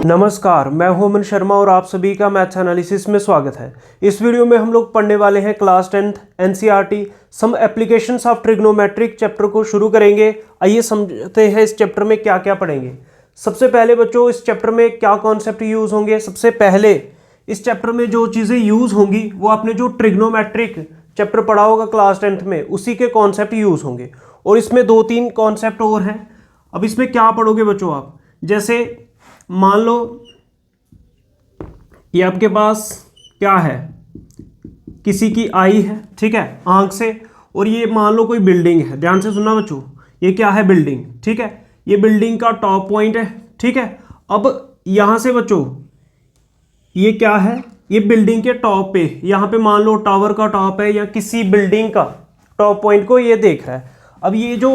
नमस्कार, मैं हूं अमन शर्मा और आप सभी का मैथ्स एनालिसिस में स्वागत है। इस वीडियो में हम लोग पढ़ने वाले हैं class 10th NCERT some applications of trigonometric chapter को शुरू करेंगे। आइए समझते हैं इस चैप्टर में क्या क्या पढ़ेंगे। सबसे पहले बच्चों, इस चैप्टर में क्या कॉन्सेप्ट यूज़ होंगे। सबसे पहले इस चैप्टर में जो चीज़ें यूज़ होंगी वो आपने जो ट्रिग्नोमेट्रिक चैप्टर पढ़ा होगा क्लास 10th में, उसी के कॉन्सेप्ट यूज़ होंगे। और इसमें 2-3 कॉन्सेप्ट और हैं। अब इसमें क्या पढ़ोगे बच्चों आप, जैसे मान लो ये आपके पास क्या है, किसी की आई है, ठीक है, आंख से, और ये मान लो कोई बिल्डिंग है। ध्यान से सुनना बच्चों, ये क्या है, बिल्डिंग, ठीक है। ये बिल्डिंग का टॉप पॉइंट है, ठीक है। अब यहां से बच्चों ये क्या है, ये बिल्डिंग के टॉप पे, यहां पे मान लो टावर का टॉप है या किसी बिल्डिंग का टॉप पॉइंट को ये देख रहा है। अब ये जो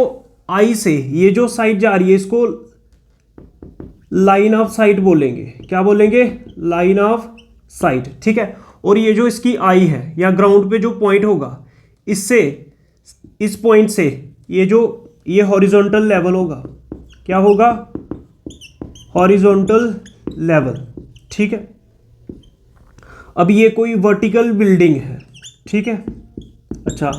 आई से ये जो साइड जा रही है, इसको लाइन ऑफ साइट बोलेंगे। क्या बोलेंगे? लाइन ऑफ साइट, ठीक है। और ये जो इसकी आई है या ग्राउंड पे जो पॉइंट होगा, इससे इस पॉइंट से ये हॉरिजॉन्टल लेवल होगा। क्या होगा? हॉरिजॉन्टल लेवल, ठीक है। अब ये कोई वर्टिकल बिल्डिंग है, ठीक है। अच्छा,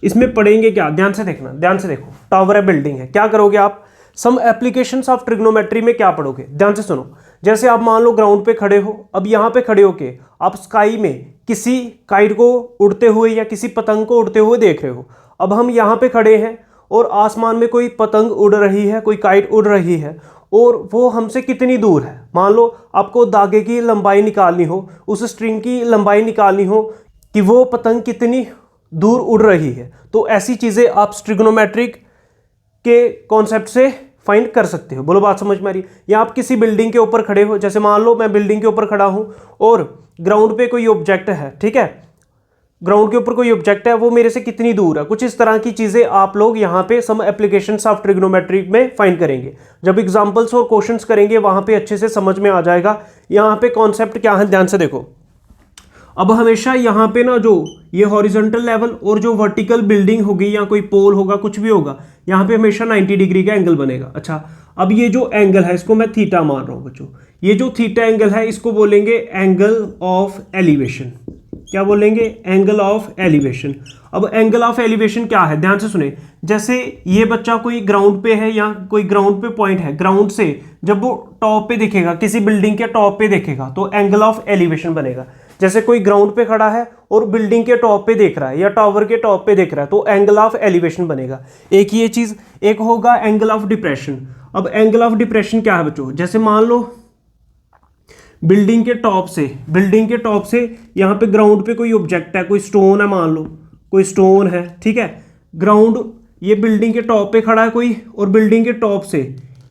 इसमें पढ़ेंगे क्या, ध्यान से देखना, ध्यान से देखो। टावर है, बिल्डिंग है, क्या करोगे आप, सम एप्लीकेशंस ऑफ ट्रिग्नोमेट्री में क्या पढ़ोगे, ध्यान से सुनो। जैसे आप मान लो ग्राउंड पे खड़े हो, अब यहाँ पे खड़े होके आप स्काई में किसी काइट को उड़ते हुए या किसी पतंग को उड़ते हुए देख रहे हो। अब हम यहाँ पे खड़े हैं और आसमान में कोई पतंग उड़ रही है, कोई काइट उड़ रही है, और वो हमसे कितनी दूर है। मान लो आपको धागे की लंबाई निकालनी हो, उस स्ट्रिंग की लंबाई निकालनी हो कि वो पतंग कितनी दूर उड़ रही है, तो ऐसी चीज़ें आप ट्रिग्नोमेट्रिक के कॉन्सेप्ट से फाइंड कर सकते हो। बोलो, बात समझ में आ रही है? या आप किसी बिल्डिंग के ऊपर खड़े हो, जैसे मान लो मैं बिल्डिंग के ऊपर खड़ा हूं और ग्राउंड पे कोई ऑब्जेक्ट है, ठीक है। ग्राउंड के ऊपर कोई ऑब्जेक्ट है, वो मेरे से कितनी दूर है। कुछ इस तरह की चीजें आप लोग यहाँ पे सम एप्लीकेशंस ऑफ ट्रिग्नोमेट्री में फाइंड करेंगे। जब एग्जांपल्स और क्वेश्चंस करेंगे वहां पे अच्छे से समझ में आ जाएगा यहाँ पे कॉन्सेप्ट क्या है। ध्यान से देखो, अब हमेशा यहाँ पे ना जो ये हॉरिजॉन्टल लेवल और जो वर्टिकल बिल्डिंग होगी या कोई पोल होगा, कुछ भी होगा, यहाँ पे हमेशा 90 डिग्री का एंगल बनेगा। अच्छा, अब ये जो एंगल है इसको मैं थीटा मान रहा हूँ बच्चों। ये जो थीटा एंगल है इसको बोलेंगे एंगल ऑफ एलिवेशन। क्या बोलेंगे? Angle of elevation. अब एंगल ऑफ एलिवेशन क्या है, ध्यान से सुने। जैसे ये बच्चा कोई ग्राउंड पे है या कोई ग्राउंड पे पॉइंट है, ग्राउंड से जब वो टॉप पे देखेगा, किसी बिल्डिंग के टॉप पे देखेगा, तो एंगल ऑफ एलिवेशन बनेगा। जैसे कोई ग्राउंड पे खड़ा है और बिल्डिंग के टॉप पे देख रहा है या टावर के टॉप पे देख रहा है, तो एंगल ऑफ एलिवेशन बनेगा। एक ये चीज, एक होगा एंगल ऑफ डिप्रेशन। अब एंगल ऑफ डिप्रेशन क्या है बच्चों, जैसे मान लो बिल्डिंग के टॉप से यहाँ पे ग्राउंड पे कोई ऑब्जेक्ट है, कोई स्टोन है, मान लो कोई स्टोन है, ठीक है। ग्राउंड, ये बिल्डिंग के टॉप पे खड़ा है कोई, और बिल्डिंग के टॉप से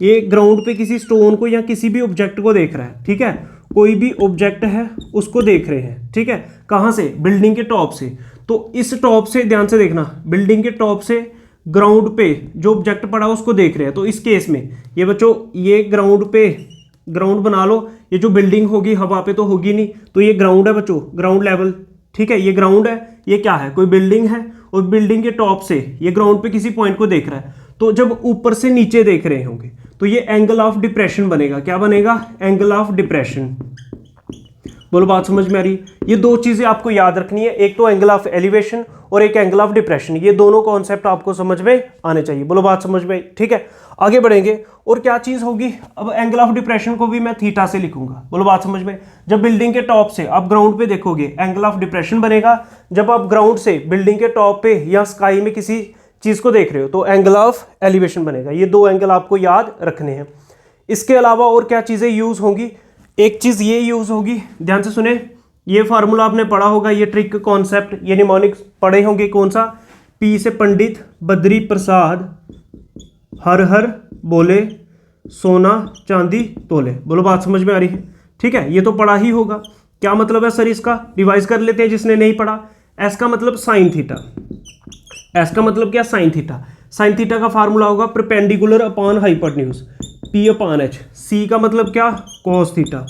ये ग्राउंड पे किसी स्टोन को या किसी भी ऑब्जेक्ट को देख रहा है, ठीक है। कोई भी ऑब्जेक्ट है उसको देख रहे हैं, ठीक है। कहाँ से? बिल्डिंग के टॉप से। तो इस टॉप से, ध्यान से देखना, बिल्डिंग के टॉप से ग्राउंड पे जो ऑब्जेक्ट पड़ा उसको देख रहे हैं। तो इस केस में ये बच्चों, ये ग्राउंड बना लो। ये जो बिल्डिंग होगी हवा पे तो होगी नहीं, तो ये ग्राउंड है बच्चों, ग्राउंड लेवल, ठीक है। ये ग्राउंड है, ये क्या है, कोई बिल्डिंग है, और बिल्डिंग के टॉप से ये ग्राउंड पे किसी पॉइंट को देख रहा है। तो जब ऊपर से नीचे देख रहे होंगे तो ये एंगल ऑफ डिप्रेशन बनेगा। क्या बनेगा? Angle of depression. बोलो, बात समझ में आ रही? ये दो चीजें आपको याद रखनी है, एक तो एंगल ऑफ एलिवेशन और एक एंगल ऑफ डिप्रेशन। ये दोनों कॉन्सेप्ट आपको समझ में आने चाहिए। बोलो, बात समझ में आई? ठीक है, आगे बढ़ेंगे। और क्या चीज होगी, अब एंगल ऑफ डिप्रेशन को भी मैं थीटा से लिखूंगा। बोलो, बात समझ में? जब बिल्डिंग के टॉप से आप ग्राउंड पे देखोगे, एंगल ऑफ डिप्रेशन बनेगा। जब आप ग्राउंड से बिल्डिंग के टॉप पे या स्काई में किसी चीज को देख रहे हो, तो एंगल ऑफ एलिवेशन बनेगा। ये दो एंगल आपको याद रखने हैं। इसके अलावा और क्या चीजें यूज होंगी, एक चीज ये यूज होगी, ध्यान से सुने। ये फार्मूला आपने पढ़ा होगा, ये ट्रिक कॉन्सेप्ट, ये निमोनिक्स पढ़े होंगे। कौन सा? पी से पंडित बद्री प्रसाद, हर हर बोले, सोना चांदी तोले। बोलो, बात समझ में आ रही है? ठीक है, ये तो पढ़ा ही होगा। क्या मतलब है सर इसका, रिवाइज कर लेते हैं जिसने नहीं पढ़ा। एस का मतलब साइन थीटा। एस का मतलब क्या? Sine theta. साइन थीटा का फार्मूला होगा perpendicular upon hypotenuse, P upon H. C का मतलब क्या? Cos theta.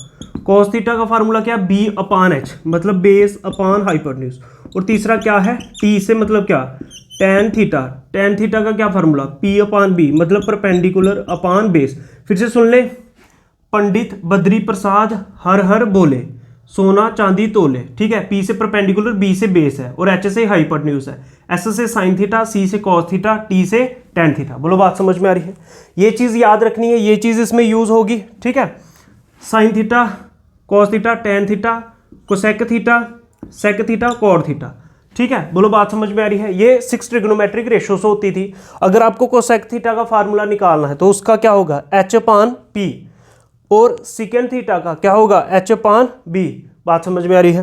कॉस थीटा का फार्मूला क्या? बी अपॉन एच, मतलब बेस अपॉन हाइपोटेन्यूज। और तीसरा क्या है? टी से मतलब क्या? Tan theta. टेन थीटा का क्या फार्मूला? पी अपॉन बी, मतलब परपेंडिकुलर अपॉन बेस। फिर से सुन ले, पंडित बद्री प्रसाद हर हर बोले, सोना चांदी तोले, ठीक है। पी से परपेंडिकुलर, बी से बेस है और एच से हाइपोटेन्यूज है, एस से साइन थीटा, सी से कॉस थीटा, टी से टेन थीटा। बोलो बात समझ में आ रही है? ये चीज़ याद रखनी है, ये चीज़ इसमें यूज होगी, ठीक है। Sine theta, cos theta, tan theta, cosec theta, sec theta, cot theta, ठीक है। बोलो बात समझ में आ रही है? ये 6 ट्रिग्नोमेट्रिक रेशो से होती थी। अगर आपको कोसेक थीटा का फार्मूला निकालना है तो उसका क्या होगा, एच अपान पी, और सिकेंड थीटा का क्या होगा, एच अपान बी। बात समझ में आ रही है?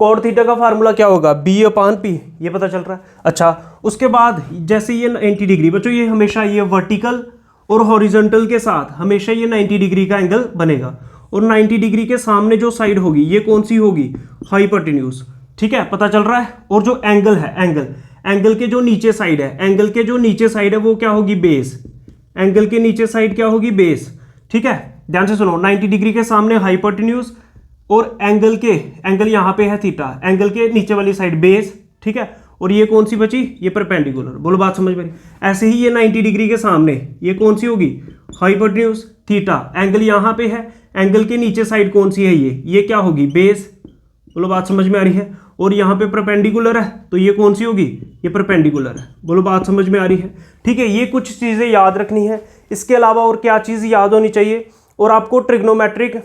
कॉड थीटा का फार्मूला क्या होगा, बी अपान पी, ये पता चल रहा है। अच्छा, उसके बाद जैसे ये 90 डिग्री, बच्चों ये हमेशा ये वर्टिकल और हॉरिजॉन्टल के साथ हमेशा ये 90 डिग्री का एंगल बनेगा, और 90 डिग्री के सामने जो साइड होगी ये कौन सी होगी, हाइपोटेन्यूज, ठीक है, पता चल रहा है। और जो एंगल है, एंगल के जो नीचे साइड है, एंगल के जो नीचे साइड है वो क्या होगी, बेस। एंगल के नीचे साइड क्या होगी, बेस, ठीक है। ध्यान से सुनो, 90 डिग्री के सामने हाइपोटेन्यूज, और एंगल यहाँ पे है थीटा, एंगल के नीचे वाली साइड बेस, ठीक है। और ये कौन सी बची, ये परपेंडिकुलर। बोलो बात समझ में? ऐसे ही ये 90 डिग्री के सामने ये कौन सी होगी, हाइपोटेन्यूज, थीटा, एंगल यहाँ पे है, एंगल के नीचे साइड कौन सी है, ये क्या होगी, बेस। बोलो बात समझ में आ रही है? और यहाँ पे परपेंडिकुलर है तो ये कौन सी होगी, ये परपेंडिकुलर है। बोलो बात समझ में आ रही है? ठीक है, ये कुछ चीज़ें याद रखनी है। इसके अलावा और क्या चीज़ याद होनी चाहिए, और आपको ट्रिग्नोमेट्रिक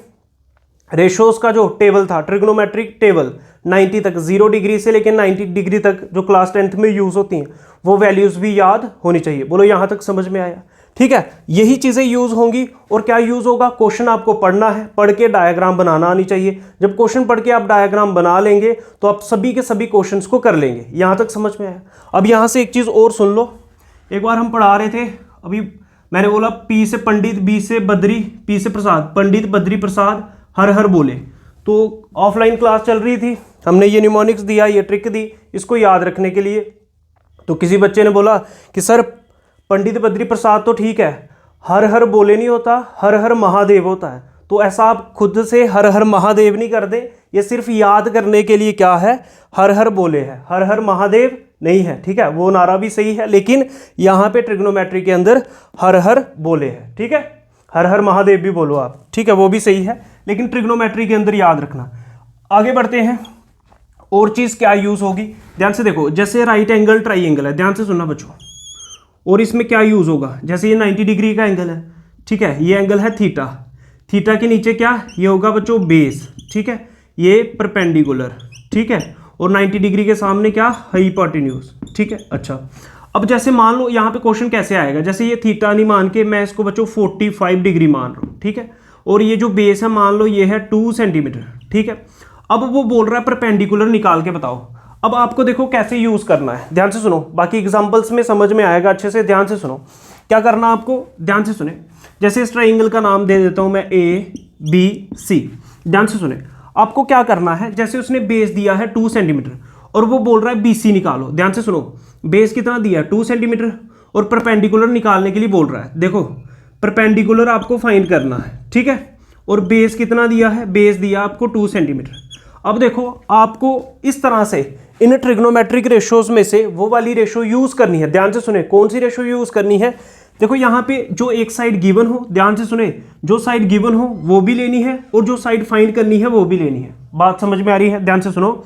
रेशोज का जो टेबल था, ट्रिग्नोमेट्रिक टेबल 90 तक, 0 डिग्री से लेकर 90 डिग्री तक जो क्लास 10th में यूज़ होती हैं, वो वैल्यूज़ भी याद होनी चाहिए। बोलो यहाँ तक समझ में आया? ठीक है, यही चीज़ें यूज़ होंगी। और क्या यूज़ होगा, क्वेश्चन आपको पढ़ना है, पढ़ के डायग्राम बनाना आनी चाहिए। जब क्वेश्चन पढ़ के आप डायग्राम बना लेंगे तो आप सभी के सभी क्वेश्चंस को कर लेंगे। यहाँ तक समझ में आया? अब यहाँ से एक चीज़ और सुन लो। एक बार हम पढ़ा रहे थे, अभी मैंने बोला पी से पंडित, बी से बद्री, पी से प्रसाद, पंडित बद्री प्रसाद हर हर बोले। तो ऑफलाइन क्लास चल रही थी, हमने ये निमोनिक्स दिया, ये ट्रिक दी इसको याद रखने के लिए। तो किसी बच्चे ने बोला कि सर पंडित बद्री प्रसाद तो ठीक है, हर हर बोले नहीं होता, हर हर महादेव होता है। तो ऐसा आप खुद से हर हर महादेव नहीं कर दे, ये सिर्फ याद करने के लिए क्या है, हर हर बोले है, हर हर महादेव नहीं है। ठीक है, वो नारा भी सही है, लेकिन यहाँ पे ट्रिग्नोमेट्री के अंदर हर हर बोले है। ठीक है, हर हर महादेव भी बोलो आप, ठीक है, वो भी सही है, लेकिन ट्रिग्नोमेट्री के अंदर याद रखना। आगे बढ़ते हैं, और चीज़ क्या यूज़ होगी, ध्यान से देखो। जैसे राइट एंगल ट्राइंगल है, ध्यान से सुनना बच्चों, और इसमें क्या यूज़ होगा, जैसे ये 90 डिग्री का एंगल है, ठीक है, ये एंगल है थीटा, थीटा के नीचे क्या ये होगा बच्चों, बेस, ठीक है, ये परपेंडिकुलर, ठीक है, और 90 डिग्री के सामने क्या, हाइपोटेन्यूज, ठीक है। अच्छा, अब जैसे मान लो यहाँ पे क्वेश्चन कैसे आएगा, जैसे ये थीटा नहीं मान के मैं इसको बच्चों 45 डिग्री मान रहा हूँ, ठीक है, और ये जो बेस है मान लो ये है 2 सेंटीमीटर, ठीक है। अब वो बोल रहा है परपेंडिकुलर निकाल के बताओ। अब आपको देखो कैसे यूज़ करना है, ध्यान से सुनो, बाकी एग्जाम्पल्स में समझ में आएगा, अच्छे से ध्यान से सुनो। क्या करना आपको, ध्यान से सुने। जैसे इस ट्राइंगल का नाम दे देता हूँ मैं ABC, ध्यान से सुने। आपको क्या करना है, जैसे उसने बेस दिया है 2 सेंटीमीटर और वो बोल रहा है BC निकालो, ध्यान से सुनो। बेस कितना दिया है 2 सेंटीमीटर और परपेंडिकुलर निकालने के लिए बोल रहा है। देखो परपेंडिकुलर आपको फाइंड करना है, ठीक है, और बेस कितना दिया है, बेस दिया आपको 2 सेंटीमीटर। अब देखो आपको इस तरह से इन ट्रिग्नोमेट्रिक रेशोज में से वो वाली रेशो यूज़ करनी है, ध्यान से सुने। कौन सी रेशो यूज़ करनी है, देखो यहाँ पे जो एक साइड गिवन हो, ध्यान से सुने, जो साइड गिवन हो वो भी लेनी है और जो साइड फाइंड करनी है वो भी लेनी है। बात समझ में आ रही है, ध्यान से सुनो।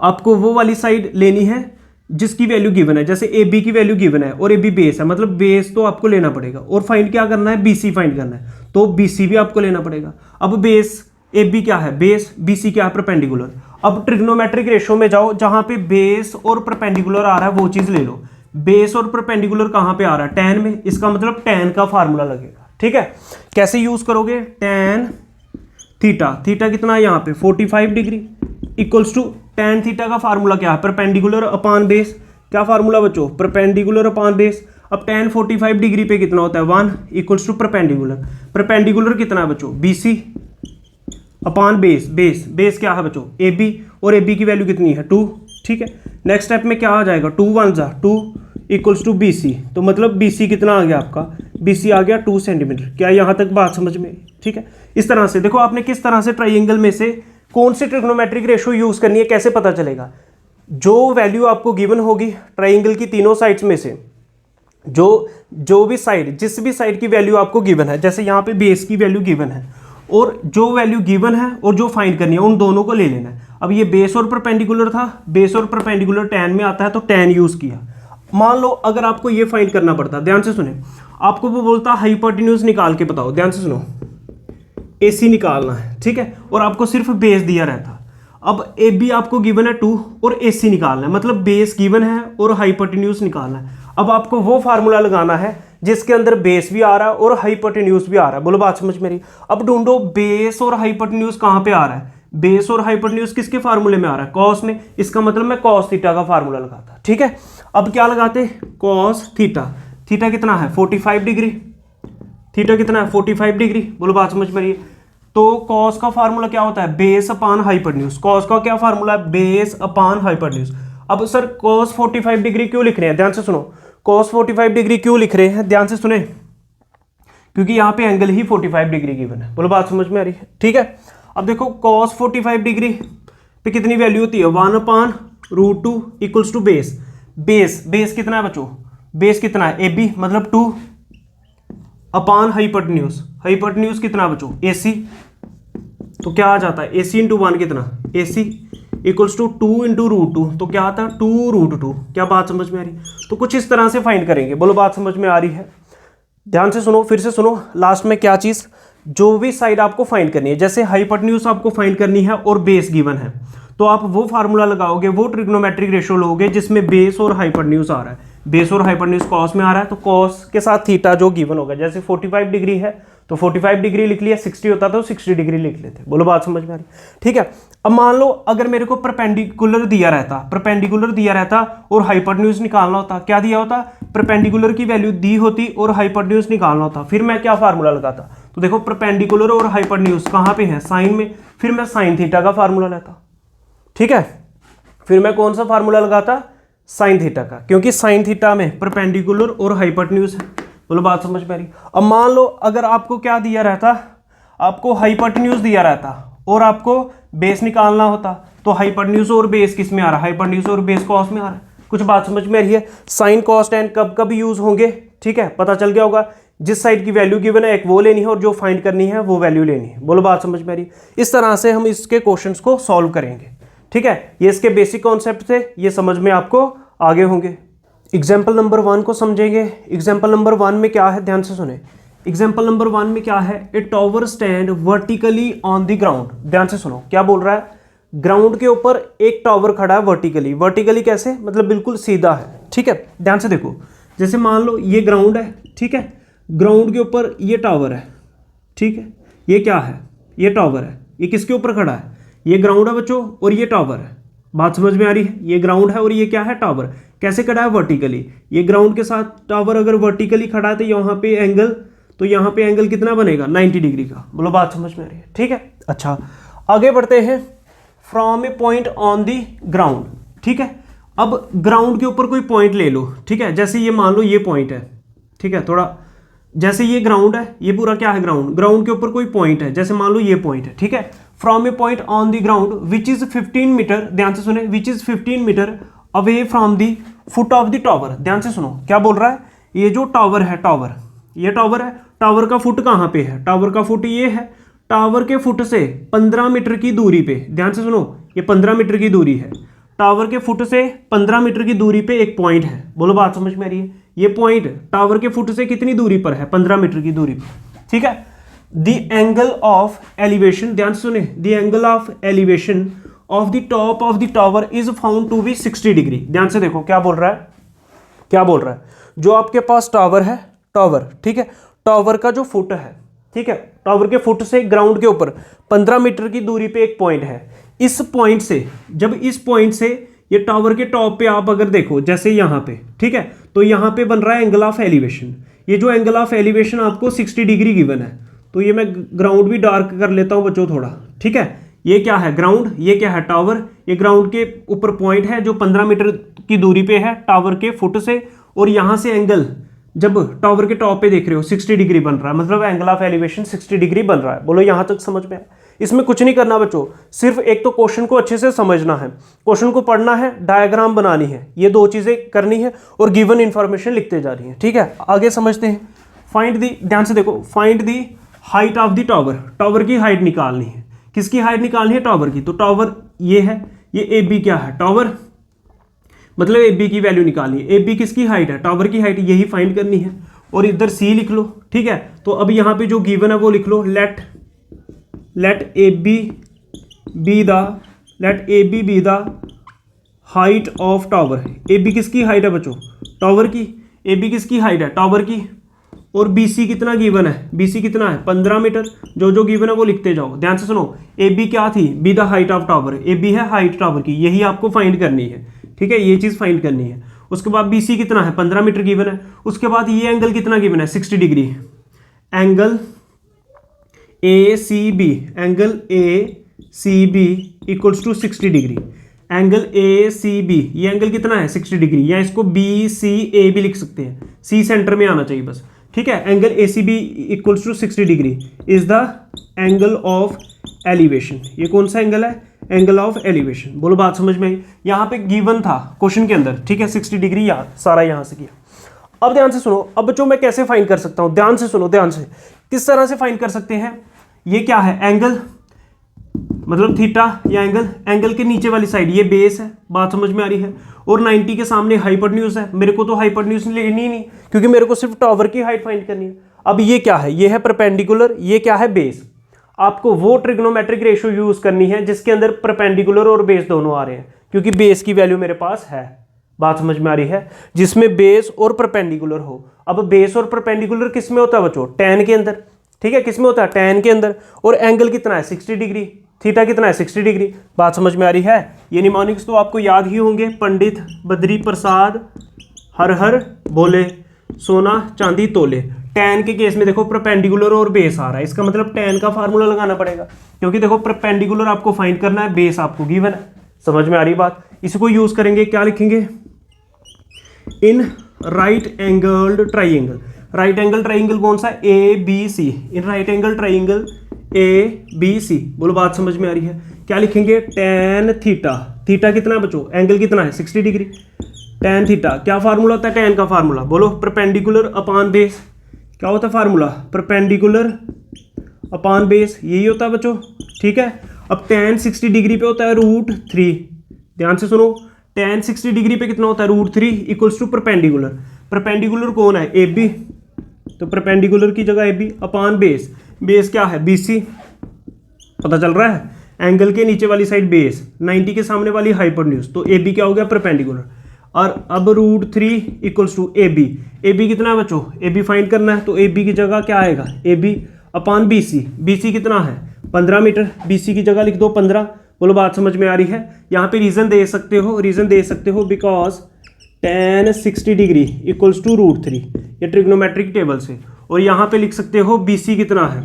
आपको वो वाली साइड लेनी है जिसकी वैल्यू गिवन है, जैसे AB की वैल्यू गिवन है और AB बेस है, मतलब बेस तो आपको लेना पड़ेगा, और फाइंड क्या करना है, BC फाइंड करना है, तो BC भी आपको लेना पड़ेगा। अब बेस AB क्या है, बेस, BC क्या है, परपेंडिकुलर। अब ट्रिग्नोमेट्रिक रेशो में जाओ, जहां पे बेस और परपेंडिकुलर आ रहा है वो चीज ले लो। बेस और परपेंडिकुलर कहां पे आ रहा है, tan में, इसका मतलब tan का फार्मूला लगेगा, ठीक है। कैसे यूज करोगे, tan थीटा, थीटा कितना है यहाँ पे 45 degree equals to tan theta का फार्मूला क्या है, परपेंडिकुलर अपॉन बेस। क्या फार्मूला बच्चों, परपेंडिकुलर अपॉन बेस। अब tan 45 डिग्री पे कितना होता है 1 इक्वल्स टू परपेंडिकुलर। परपेंडिकुलर कितना है बच्चों, BC अपॉन बेस, बेस क्या है बच्चों, AB, और AB की वैल्यू कितनी है 2, ठीक है। नेक्स्ट स्टेप में क्या आ जाएगा, 2 1 जा 2 इक्वल्स टू BC, तो मतलब BC कितना आ गया आपका, BC आ गया 2 सेंटीमीटर। क्या यहाँ तक बात समझ में, ठीक है। इस तरह से देखो आपने किस तरह से ट्राइंगल में से कौन सी ट्रिग्नोमेट्रिक रेशो यूज़ करनी है, कैसे पता चलेगा। जो वैल्यू आपको गिवन होगी ट्राइंगल की तीनों साइड्स में से, जो भी साइड, जिस भी साइड की वैल्यू आपको गिवन है, जैसे यहाँ पे बेस की वैल्यू गिवन है और जो वैल्यू गिवन है और जो फाइंड करनी है उन दोनों को ले लेना है। अब ये बेस और परपेंडिकुलर था, बेस और परपेंडिकुलर tan में आता है तो tan यूज किया। मान लो अगर आपको ये फाइंड करना पड़ता, ध्यान से सुने, आपको वो बोलता हाइपोटेन्यूज निकाल के बताओ, ध्यान से सुनो, AC निकालना है, ठीक है, और आपको सिर्फ बेस दिया रहता। अब AB आपको गिवन है 2 और AC निकालना है, मतलब बेस गिवन है और हाइपोटेन्यूज निकालना है। अब आपको वो फार्मूला लगाना है जिसके अंदर बेस भी आ रहा है और हाइपोटेन्यूज भी आ रहा है। बोलो बात समझ मेरी। अब ढूंढो बेस और हाइपोटेन्यूज कहाँ पे आ रहा है। बेस और हाइपोटेन्यूज किसके फार्मूले में आ रहा है, कॉस में। इसका मतलब मैं कॉस थीटा का फार्मूला लगाता, ठीक है। अब क्या लगाते, कॉस थीटा। थीटा कितना है 45 डिग्री, थीटा कितना है 45 डिग्री। बोलो बात समझ में रही है। तो कॉस का फार्मूला क्या होता है, बेस अपान हाइपोटेन्यूज। कॉस का क्या फार्मूला है, बेस अपान हाइपोटेन्यूज। अब सर कॉस 45 डिग्री क्यों लिख रहे हैं, ध्यान से सुनो, कॉस 45 डिग्री क्यों लिख रहे हैं, ध्यान से सुने, क्योंकि यहाँ पे एंगल ही 45 डिग्री गिवन है। बोलो बात समझ में आ रही है, ठीक है। अब देखो कॉस 45 डिग्री पे कितनी वैल्यू होती है, 1/√2 इक्वल्स टू बेस। बेस कितना है बच्चों, बेस कितना है AB, मतलब 2 अपान हाइपोटेन्यूज। हाइपोटेन्यूज कितना बच्चों AC, तो क्या आ जाता है AC इंटू 1 कितना, AC इक्वल्स टू 2 इंटू √2, तो क्या आता है 2√2। क्या बात समझ में आ रही है। तो कुछ इस तरह से फाइंड करेंगे। बोलो बात समझ में आ रही है। ध्यान से सुनो, फिर से सुनो, लास्ट में क्या चीज, जो भी साइड आपको फाइंड करनी है, जैसे हाइपोटेन्यूज आपको फाइंड करनी है और बेस गिवन है, तो आप वो फार्मूला लगाओगे, वो ट्रिग्नोमेट्रिक रेशियो लोगे जिसमें बेस और हाइपोटेन्यूज आ रहा है। बेस और हाइपोटेन्यूज कॉस में आ रहा है तो कॉस के साथ थीटा जो गिवन होगा, जैसे 45 डिग्री है तो 45 डिग्री लिख लिया, 60 होता तो 60 डिग्री लिख लेते। बोलो बात समझ में आ रही, ठीक है। अब मान लो अगर मेरे को परपेंडिकुलर दिया रहता और हाइपोटेन्यूज निकालना होता, क्या दिया होता, परपेंडिकुलर की वैल्यू दी होती और हाइपोटेन्यूज निकालना होता, फिर मैं क्या फार्मूला लगाता। तो देखो परपेंडिकुलर और हाइपोटेन्यूज कहाँ पे है, साइन में, फिर मैं साइन थीटा का फार्मूला लेता, ठीक है। फिर मैं कौन सा फार्मूला लगाता, साइन थीटा का, क्योंकि साइन थीटा में परपेंडिकुलर और हाइपोटेन्यूज है। बोलो बात समझ में आ रही। अब मान लो अगर आपको क्या दिया रहता, आपको हाइपोटेन्यूज दिया रहता और आपको बेस निकालना होता, तो हाइपोटेन्यूज और बेस किस में आ रहा है, हाइपोटेन्यूज और बेस कॉस में आ रहा है। कुछ बात समझ में आ रही है। साइन कॉस टैन कब कब यूज होंगे, ठीक है, पता चल गया होगा। जिस साइड की वैल्यू गिवन है एक वो लेनी है और जो फाइंड करनी है वो वैल्यू लेनी है। बोलो बात समझ में आ रही। इस तरह से हम इसके क्वेश्चंस को सॉल्व करेंगे, ठीक है। ये इसके बेसिक कॉन्सेप्ट थे, ये समझ में आपको आगे होंगे। एग्जाम्पल नंबर 1 को समझेंगे। एग्जाम्पल नंबर 1 में क्या है, ध्यान से सुने। एग्जाम्पल नंबर 1 में क्या है, ए tower stand vertically on the ground. ध्यान से सुनो, क्या बोल रहा है, ग्राउंड के ऊपर एक टावर खड़ा है वर्टिकली। वर्टिकली कैसे, मतलब बिल्कुल सीधा है, ठीक है। ध्यान से देखो, जैसे मान लो ये ग्राउंड है, ठीक है, ग्राउंड के ऊपर ये टावर है, ठीक है। ये क्या है, ये टावर है। ये किसके ऊपर खड़ा है, ये ग्राउंड है बच्चों और ये टावर है। बात समझ में आ रही है। ये ग्राउंड है और ये क्या है, टावर। कैसे खड़ा है, वर्टिकली। ये ग्राउंड के साथ टावर अगर वर्टिकली खड़ा है तो यहाँ पे एंगल, तो यहाँ पे एंगल कितना बनेगा, 90 डिग्री का। बोलो बात समझ में आ रही है, ठीक है। अच्छा आगे बढ़ते हैं। From a point on the ground, ठीक है। अब ग्राउंड के ऊपर कोई पॉइंट ले लो, ठीक है। जैसे ये मान लो ये पॉइंट है, ठीक है। थोड़ा जैसे ये ग्राउंड है, ये पूरा क्या है, ग्राउंड। ग्राउंड के ऊपर कोई पॉइंट है, जैसे मान लो ये पॉइंट है, ठीक है। From a point on the ground which is 15 metre, ध्यान से सुने, which is 15 metre away from the foot of the tower. ध्यान से सुनो, क्या बोल रहा है, ये जो टावर है, टावर, ये टावर है, टावर का फुट कहाँ पे है, टावर का फुट ये है। टावर के फुट से 15 मीटर की दूरी पे, ध्यान से सुनो, ये 15 मीटर की दूरी है। टावर के फुट से 15 मीटर की दूरी पे एक पॉइंट है। बोलो बात समझ में आ रही है। ये पॉइंट टावर के फुट से कितनी दूरी पर है, 15 मीटर की दूरी पर, ठीक है। द एंगल ऑफ एलिवेशन, ध्यान से सुने, the angle of elevation of the top of the tower is found to be 60 degree. ध्यान से देखो क्या बोल रहा है, क्या बोल रहा है। जो आपके पास टावर है, टावर, ठीक है, टावर का जो फुट है, ठीक है, टावर के फुट से ग्राउंड के ऊपर 15 मीटर की दूरी पे एक पॉइंट है। इस पॉइंट से, जब इस पॉइंट से ये टावर के टॉप पे आप अगर देखो, जैसे यहाँ पे, ठीक है, तो यहाँ पे बन रहा है एंगल ऑफ एलिवेशन। ये जो एंगल ऑफ एलिवेशन आपको 60 डिग्री गिवन है, तो ये मैं ग्राउंड भी डार्क कर लेता हूँ बच्चों थोड़ा, ठीक है। ये क्या है, ग्राउंड, ये क्या है, टावर। ये ग्राउंड के ऊपर पॉइंट है जो 15 मीटर की दूरी पे है टावर के फुट से, और यहाँ से एंगल जब टावर के टॉप पे देख रहे हो 60 डिग्री बन रहा है, मतलब एंगल ऑफ एलिवेशन 60 डिग्री बन रहा है। बोलो यहाँ तक समझ में आया। इसमें कुछ नहीं करना बच्चों, सिर्फ एक तो क्वेश्चन को अच्छे से समझना है, क्वेश्चन को पढ़ना है, डायग्राम बनानी है, ये दो चीज़ें करनी है और गिवन इन्फॉर्मेशन लिखते जा रही है। ठीक है, आगे समझते हैं। फाइंड दी, ध्यान से देखो, find the height of the tower, tower की हाइट निकालनी है। किसकी हाइट निकालनी है? टावर की। तो टावर ये है, ये ए बी क्या है? टावर, मतलब ए बी की वैल्यू निकालनी है। ए बी किसकी हाइट है? टावर की हाइट, यही फाइंड करनी है। और इधर सी लिख लो। ठीक है, तो अब यहाँ पे जो गिवन है वो लिख लो, let A B be the height of tower. A B किसकी हाइट है बच्चों? टावर की। ए बी किसकी हाइट है? टावर की। और बी सी कितना गिवन है? बी सी कितना है? 15 मीटर। जो जो गिवन है वो लिखते जाओ। ध्यान से सुनो, ए बी क्या थी? B the height of tower. A B है हाइट टावर की, यही आपको फाइंड करनी है। ठीक है, ये चीज़ फाइंड करनी है। उसके बाद बी सी कितना है? 15 मीटर गिवन है। उसके बाद ये एंगल कितना गिवन है? 60 degree. Angle A C B, angle A C B equals to 60 degree. Angle A C B, ये एंगल कितना है? 60 डिग्री, या इसको बी सी ए भी लिख सकते हैं, सी सेंटर में आना चाहिए बस। ठीक है, angle A C B equals to 60 degree is the angle of elevation. ये कौन सा एंगल है? Angle of elevation. बोलो बात समझ में आई? यहाँ पे गिवन था क्वेश्चन के अंदर। ठीक है, 60 डिग्री सारा यहाँ से किया। अब ध्यान से सुनो, अब बच्चों मैं कैसे फाइंड कर सकता हूँ? ध्यान से सुनो, ध्यान से, किस तरह से फाइंड कर सकते हैं? ये क्या है? एंगल, मतलब थीटा या एंगल, एंगल के नीचे वाली साइड ये बेस है, बात समझ में आ रही है। और 90 के सामने हाइपोटेन्यूज है। मेरे को तो हाइपोटेन्यूज लेनी ही नहीं, क्योंकि मेरे को सिर्फ टावर की हाइट फाइंड करनी है। अब ये क्या है? ये है परपेंडिकुलर, ये क्या है? बेस। आपको वो ट्रिग्नोमेट्रिक रेशियो यूज करनी है जिसके अंदर परपेंडिकुलर और बेस दोनों आ रहे हैं, क्योंकि बेस की वैल्यू मेरे पास है, बात समझ में आ रही है, जिसमें बेस और परपेंडिकुलर हो। अब बेस और परपेंडिकुलर किस में होता है बच्चों? tan के अंदर। ठीक है, किस में होता है? tan के अंदर। और एंगल कितना है? 60 डिग्री। थीटा कितना है? 60 डिग्री। बात समझ में आ रही है? ये निमोनिक्स तो आपको याद ही होंगे, पंडित बद्री प्रसाद हर हर बोले, सोना चांदी तोले। tan के केस में देखो परपेंडिकुलर और बेस आ रहा है, इसका मतलब tan का फार्मूला लगाना पड़ेगा, क्योंकि देखो परपेंडिकुलर आपको फाइंड करना है, बेस आपको गिवन है। समझ में आ रही बात? इसको यूज करेंगे, क्या लिखेंगे? In right angled triangle. Right angle triangle कौन सा? A B C. In right angle triangle A B C. बोलो बात समझ में आ रही है? क्या लिखेंगे? tan theta. थीटा कितना है बच्चों? एंगल कितना है? 60 डिग्री। tan थीटा क्या फार्मूला होता है? tan का फार्मूला बोलो, परपेंडिकुलर अपॉन बेस। क्या होता है फार्मूला? परपेंडिकुलर अपॉन बेस, यही होता है बच्चों। ठीक है, अब tan 60 डिग्री पे होता है √3। ध्यान से सुनो, tan 60 डिग्री पे कितना होता है? √3 इक्वल्स टू परपेंडिकुलर। परपेंडिकुलर कौन है? ए बी। तो परपेंडिकुलर की जगह A B upon base. Base क्या है? B C. पता चल रहा है? एंगल के नीचे वाली साइड बेस, 90 के सामने वाली हाइपोटेन्यूज, तो ए बी क्या हो गया? परपेंडिकुलर। और अब √3 equals to A B. A B कितना है बच्चों? ए बी फाइंड करना है, तो ए बी की जगह क्या आएगा? A B upon B C. B C कितना है? 15 मीटर। बी सी की जगह लिख दो 15। बोलो बात समझ में आ रही है? यहाँ पे रीजन दे सकते हो, रीजन दे सकते हो because tan 60 degree equals to √3, ये ट्रिग्नोमेट्रिक टेबल से। और यहाँ पे लिख सकते हो बी सी कितना है,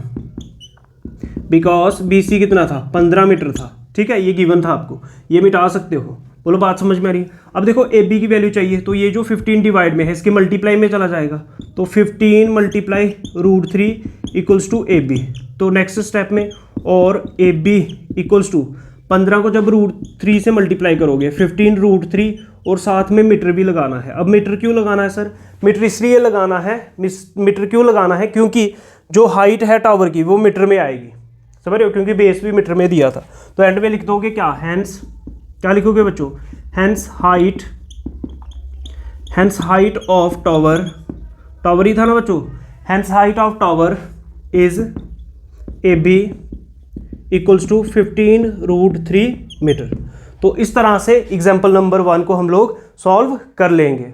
बिकॉज बी सी कितना था? 15 मीटर था। ठीक है, ये गिवन था आपको, ये मिटा सकते हो। बोलो बात समझ में आ रही है? अब देखो ए बी की वैल्यू चाहिए, तो ये जो 15 डिवाइड में है इसके मल्टीप्लाई में चला जाएगा, तो 15 multiply √3 equals to A B. तो नेक्स्ट स्टेप में, और ए बी इक्वल्स टू 15 को जब √3 से मल्टीप्लाई करोगे, 15 √3 और साथ में मीटर भी लगाना है। अब मीटर क्यों लगाना है सर? मीटर इसलिए लगाना है, मीटर क्यों लगाना है? क्योंकि जो हाइट है टावर की वो मीटर में आएगी, समझ रहे हो? क्योंकि बेस भी मीटर में दिया था। तो एंड में लिख दोगे क्या? हैंस, क्या लिखोगे बच्चों? Hence height of tower, tower ही था ना बच्चों? Hence height of tower is A B equals to 15 √3 metre. तो इस तरह से एग्जाम्पल नंबर 1 को हम लोग सॉल्व कर लेंगे।